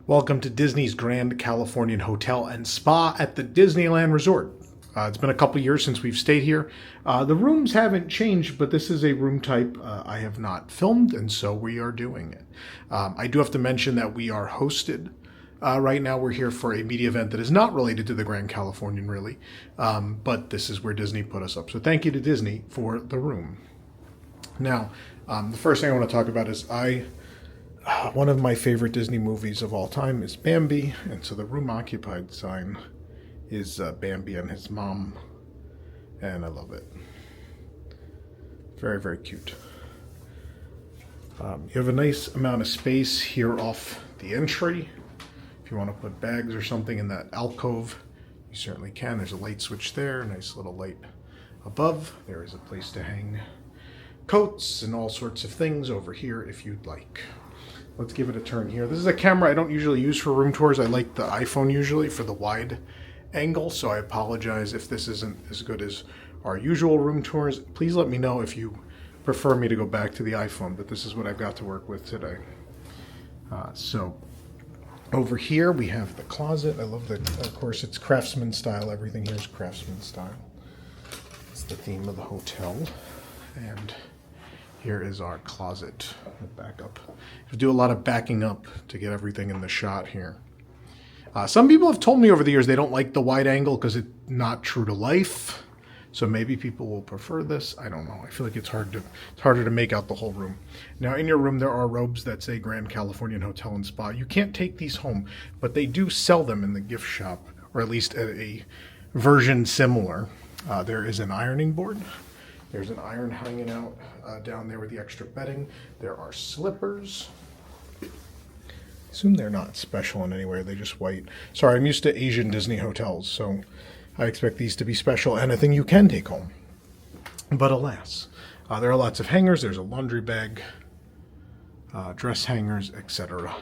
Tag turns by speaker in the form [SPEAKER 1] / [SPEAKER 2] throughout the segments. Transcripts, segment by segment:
[SPEAKER 1] Welcome to Disney's Grand Californian Hotel and Spa at the Disneyland Resort. It's been a couple years since we've stayed here. The rooms haven't changed, but this is a room type I have not filmed, and so we are doing it. I do have to mention that we are hosted. Right now we're here for a media event that is not related to the Grand Californian, really, but this is where Disney put us up. So thank you to Disney for the room. Now, the first thing I want to talk about is one of my favorite Disney movies of all time is Bambi, and so the room occupied sign is Bambi and his mom, and I love it. Very, very cute. You have a nice amount of space here off the entry. If you want to put bags or something in that alcove, you certainly can. There's a light switch there, nice little light above. There is a place to hang coats and all sorts of things over here if you'd like. Let's give it a turn here. This is a camera I don't usually use for room tours. I like the iPhone usually for the wide angle, so I apologize if this isn't as good as our usual room tours. Please let me know if you prefer me to go back to the iPhone, but this is what I've got to work with today. So over here we have the closet. I love that, of course, it's Craftsman-style. Everything here is Craftsman-style. It's the theme of the hotel. And here is our closet. Back up. You do a lot of backing up to get everything in the shot here. Some people have told me over the years they don't like the wide angle because it's not true to life. So maybe people will prefer this. I don't know. I feel like it's harder to make out the whole room. Now in your room there are robes that say Grand Californian Hotel and Spa. You can't take these home, but they do sell them in the gift shop, or at least at a version similar. There is an ironing board. There's an iron hanging out down there with the extra bedding. There are slippers. I assume they're not special in any way. They're just white. Sorry, I'm used to Asian Disney hotels, so I expect these to be special and a thing you can take home. But alas, there are lots of hangers. There's a laundry bag, dress hangers, etc.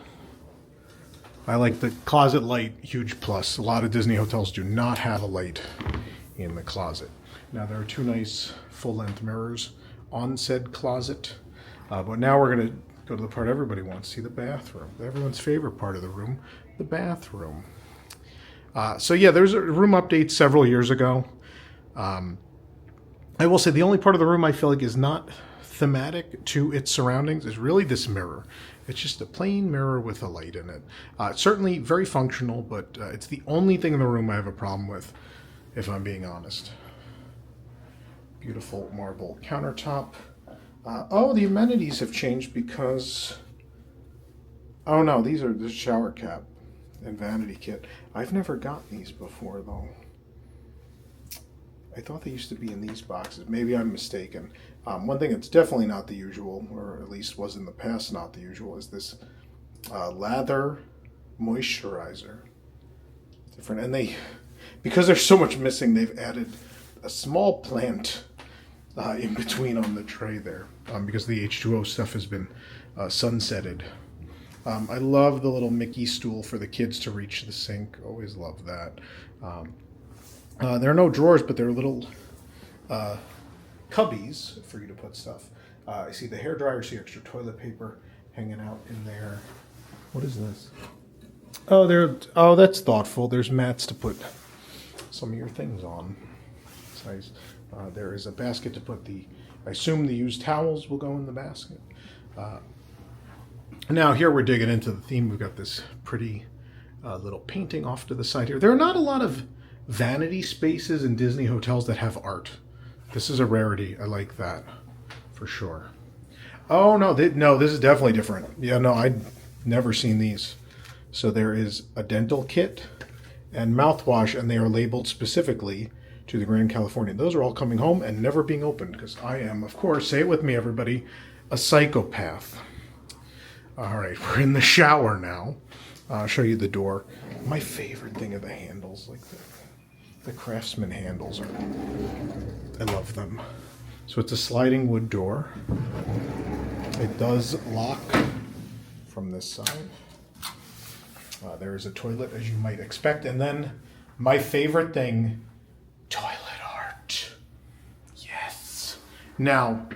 [SPEAKER 1] I like the closet light, huge plus. A lot of Disney hotels do not have a light in the closet. Now there are two nice full-length mirrors on said closet. But now we're going to go to the part everybody wants to see, the bathroom. Everyone's favorite part of the room, the bathroom. So yeah, there's a room update several years ago. I will say the only part of the room I feel like is not thematic to its surroundings is really this mirror. It's just a plain mirror with a light in it. Certainly very functional, but it's the only thing in the room I have a problem with, if I'm being honest. Beautiful marble countertop. Oh, the amenities have changed because... Oh no, these are the shower cap and vanity kit. I've never got these before though. I thought they used to be in these boxes. Maybe I'm mistaken. One thing that's definitely not the usual, or at least was in the past not the usual, is this lather moisturizer. Different, and because there's so much missing, they've added a small plant in between on the tray there, because the H2O stuff has been sunsetted. I love the little Mickey stool for the kids to reach the sink. Always love that. There are no drawers, but there are little cubbies for you to put stuff. I see the hairdryer, see extra toilet paper hanging out in there. What is this? Oh, that's thoughtful. There's mats to put some of your things on. It's nice. There is a basket to put I assume the used towels will go in the basket. Now here we're digging into the theme. We've got this pretty little painting off to the side here. There are not a lot of vanity spaces in Disney hotels that have art. This is a rarity. I like that for sure. Oh no, this is definitely different. Yeah, no, I'd never seen these. So there is a dental kit and mouthwash, and they are labeled specifically to the Grand Californian. Those are all coming home and never being opened because I am, of course, say it with me, everybody, a psychopath. All right, we're in the shower now. I'll show you the door. My favorite thing are the handles, like the Craftsman handles. I love them. So it's a sliding wood door. It does lock from this side. There is a toilet, as you might expect. And then my favorite thing, toilet art. Yes. Now,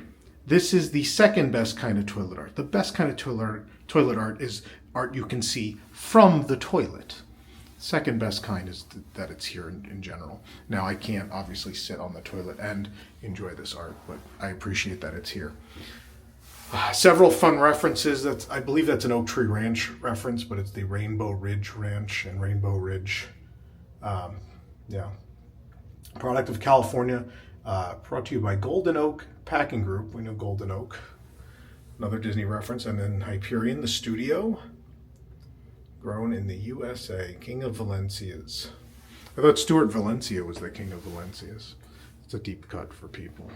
[SPEAKER 1] this is the second best kind of toilet art. The best kind of toilet art is art you can see from the toilet. Second best kind is that it's here in general. Now I can't obviously sit on the toilet and enjoy this art, but I appreciate that it's here. Several fun references. I believe that's an Oak Tree Ranch reference, but it's the Rainbow Ridge Ranch and Rainbow Ridge. Yeah. Product of California, brought to you by Golden Oak Packing Group. We know Golden Oak. Another Disney reference. And then Hyperion, the studio. Grown in the USA. King of Valencias. I thought Stuart Valencia was the King of Valencias. It's a deep cut for people.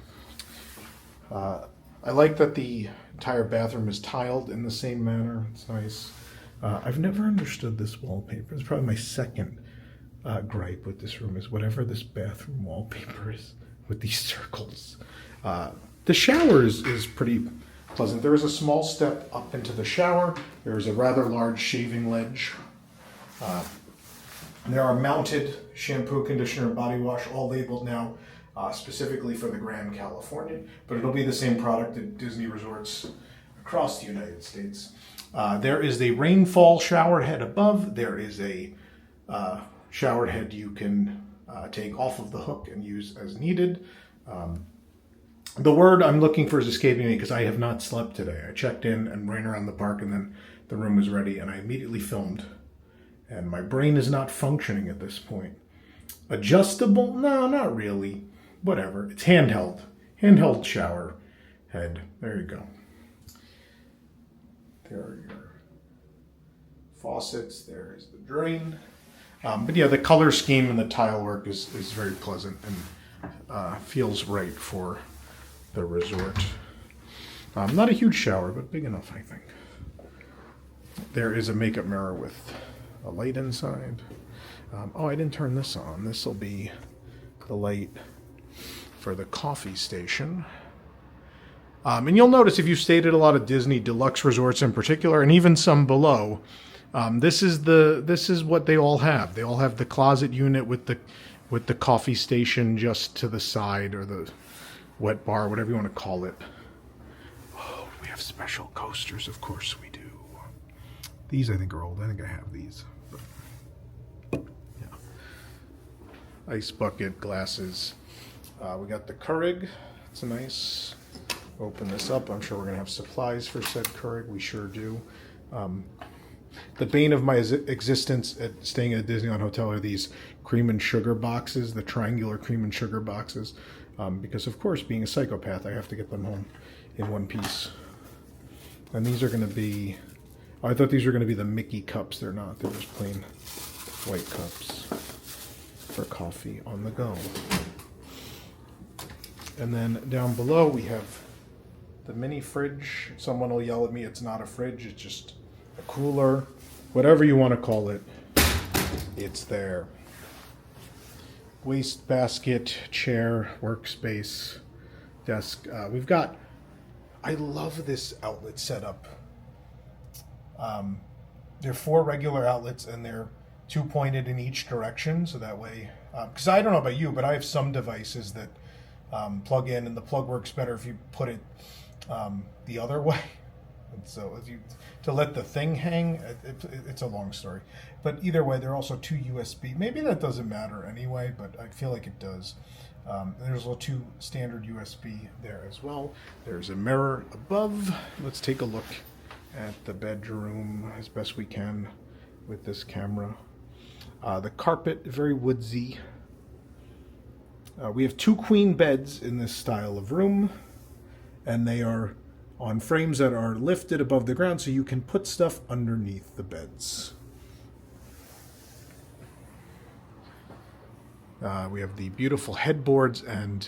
[SPEAKER 1] I like that the entire bathroom is tiled in the same manner. It's nice. I've never understood this wallpaper. It's probably my second gripe with this room is whatever this bathroom wallpaper is with these circles. The shower is pretty pleasant. There is a small step up into the shower. There is a rather large shaving ledge. There are mounted shampoo, conditioner, body wash, all labeled now specifically for the Grand Californian, but it'll be the same product at Disney resorts across the United States. There is a rainfall shower head above. There is a shower head you can take off of the hook and use as needed. The word I'm looking for is escaping me because I have not slept today. I checked in and ran around the park, and then the room was ready, and I immediately filmed. And my brain is not functioning at this point. Adjustable? No, not really. Whatever. It's handheld. Handheld shower head. There you go. There are your faucets. There is the drain. But yeah, the color scheme and the tile work is very pleasant and feels right for the resort. Not a huge shower, but big enough, I think. There is a makeup mirror with a light inside. Oh, I didn't turn this on. This will be the light for the coffee station. And you'll notice if you've stayed at a lot of Disney deluxe resorts in particular, and even some below, this is what they all have. They all have the closet unit with the coffee station just to the side, or the wet bar, whatever you want to call it. Oh, we have special coasters, of course we do. These I think are old. I think I have these. But, yeah. Ice bucket, glasses. We got the Keurig. It's nice. Open this up. I'm sure we're going to have supplies for said Keurig. We sure do. The bane of my existence at staying at a Disneyland hotel are these cream and sugar boxes, the triangular cream and sugar boxes. Because, of course, being a psychopath, I have to get them home in one piece. And these are going to be... I thought these were going to be the Mickey cups. They're not. They're just plain white cups for coffee on the go. And then down below we have the mini fridge. Someone will yell at me, it's not a fridge, it's just a cooler. Whatever you want to call it, it's there. Waste basket, chair, workspace, desk. We've got, I love this outlet setup. There are 4 regular outlets and they're 2 pointed in each direction, so that way, because I don't know about you, but I have some devices that plug in, and the plug works better if you put it the other way. And so to let the thing hang, it's a long story. But either way, there are also 2 USB. Maybe that doesn't matter anyway, but I feel like it does. There's also 2 standard USB there as well. There's a mirror above. Let's take a look at the bedroom as best we can with this camera. The carpet, very woodsy. We have 2 queen beds in this style of room, and they are on frames that are lifted above the ground so you can put stuff underneath the beds. We have the beautiful headboards, and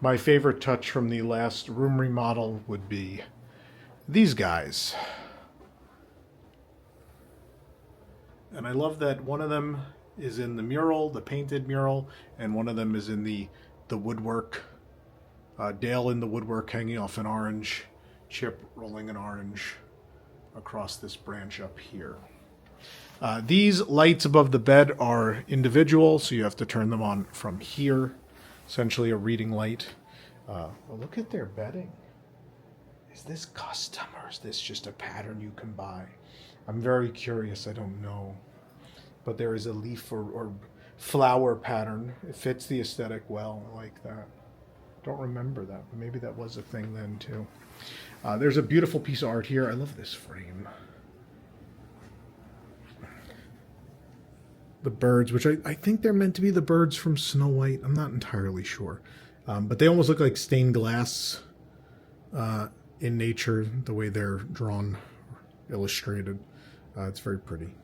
[SPEAKER 1] my favorite touch from the last room remodel would be these guys. And I love that one of them is in the mural, the painted mural, and one of them is in the woodwork. Dale in the woodwork hanging off an orange, Chip rolling an orange across this branch up here. These lights above the bed are individual, so you have to turn them on from here. Essentially a reading light. Oh, look at their bedding. Is this custom or is this just a pattern you can buy? I'm very curious. I don't know. But there is a leaf or flower pattern. It fits the aesthetic well. I like that. Don't remember that, but maybe that was a thing then too. There's a beautiful piece of art here. I love this frame. The birds, which I think they're meant to be the birds from Snow White. I'm not entirely sure. But they almost look like stained glass in nature, the way they're drawn, illustrated. It's very pretty.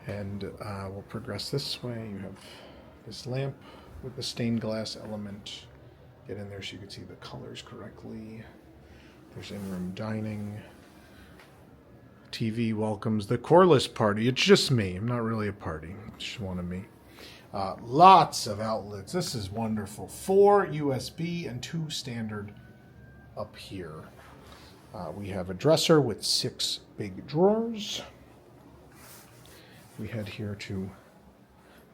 [SPEAKER 1] And we'll progress this way. You have this lamp with the stained glass element. Get in there so you can see the colors correctly. There's in-room dining. TV welcomes the coreless party. It's just me. I'm not really a party. It's just one of me. Lots of outlets. This is wonderful. 4 USB and 2 standard up here. We have a dresser with 6 big drawers. We head here to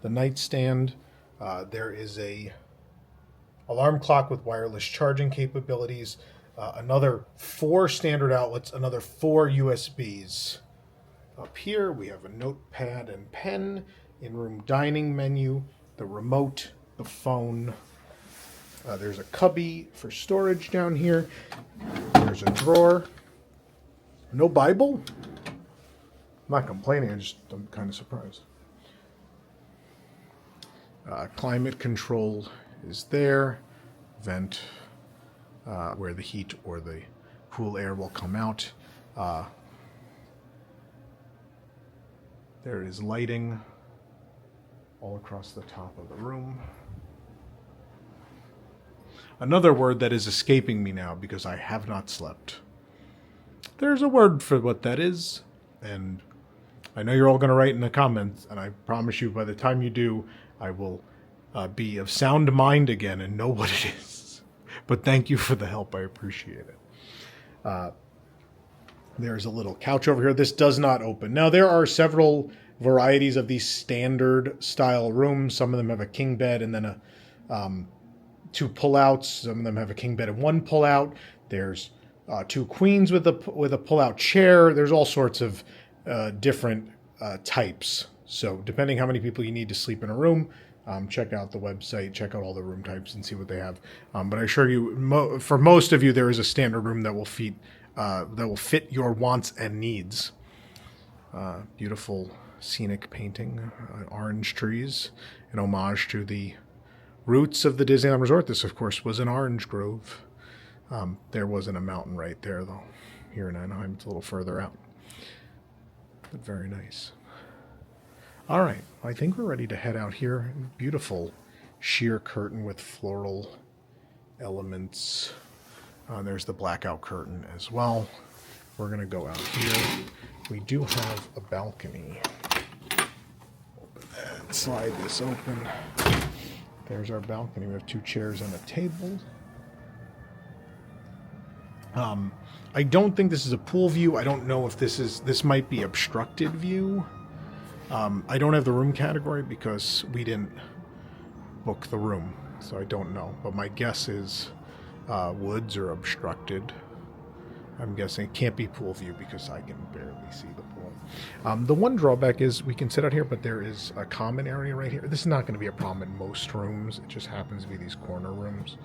[SPEAKER 1] the nightstand. There is a alarm clock with wireless charging capabilities. Another 4 standard outlets, another 4 USBs. Up here we have a notepad and pen, in-room dining menu, the remote, the phone. There's a cubby for storage down here. There's a drawer. No Bible? I'm not complaining, I'm kind of surprised. Climate control is there. Vent where the heat or the cool air will come out. There is lighting all across the top of the room. Another word that is escaping me now because I have not slept. There's a word for what that is, and I know you're all going to write in the comments, and I promise you by the time you do, I will be of sound mind again and know what it is. But thank you for the help. I appreciate it. There's a little couch over here. This does not open. Now, there are several varieties of these standard style rooms. Some of them have a king bed and then a 2 pullouts. Some of them have a king bed and 1 pullout. There's 2 queens with a pullout chair. There's all sorts of different types. So depending how many people you need to sleep in a room, check out the website, check out all the room types and see what they have. But I assure you, for most of you, there is a standard room that will fit your wants and needs. Beautiful scenic painting, orange trees, an homage to the roots of the Disneyland Resort. This, of course, was an orange grove. There wasn't a mountain right there, though. Here in Anaheim, it's a little further out. But very nice. All right, I think we're ready to head out here. Beautiful sheer curtain with floral elements. There's the blackout curtain as well. We're going to go out here. We do have a balcony. Open that, slide this open. There's our balcony. We have 2 chairs and a table. I don't think this is a pool view. I don't know if this might be obstructed view. I don't have the room category because we didn't book the room, so I don't know. But my guess is woods are obstructed. I'm guessing it can't be pool view because I can barely see the pool. The one drawback is we can sit out here, but there is a common area right here. This is not going to be a problem in most rooms. It just happens to be these corner rooms.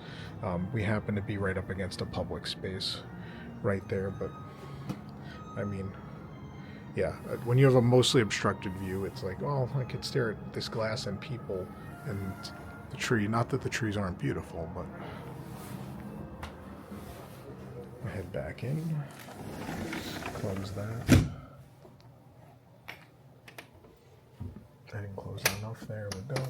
[SPEAKER 1] We happen to be right up against a public space right there, but I mean, yeah, when you have a mostly obstructed view, it's like, well, I could stare at this glass and people and the tree. Not that the trees aren't beautiful, but I'll head back in, close that. I didn't close enough. There we go.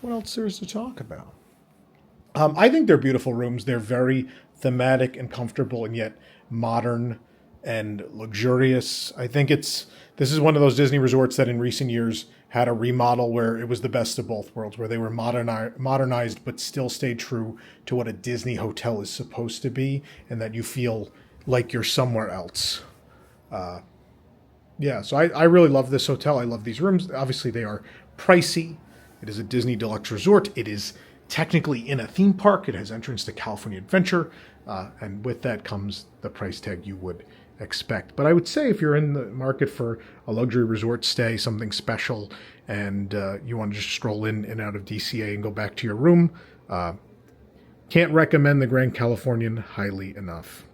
[SPEAKER 1] What else there is to talk about? I think they're beautiful rooms. They're very thematic and comfortable, and yet modern and luxurious. I think this is one of those Disney resorts that in recent years had a remodel where it was the best of both worlds, where they were modernized but still stayed true to what a Disney hotel is supposed to be, and that you feel like you're somewhere else. Yeah, so I really love this hotel. I love these rooms. Obviously, they are pricey. It is a Disney deluxe resort. It is technically in a theme park. It has entrance to California Adventure, and with that comes the price tag you would expect. But I would say if you're in the market for a luxury resort stay, something special, and you want to just stroll in and out of DCA and go back to your room, can't recommend the Grand Californian highly enough.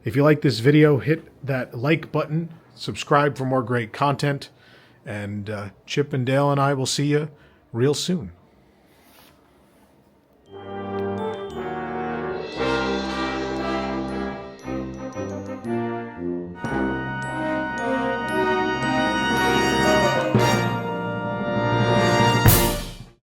[SPEAKER 1] If you like this video, hit that like button, subscribe for more great content, and Chip and Dale and I will see you real soon.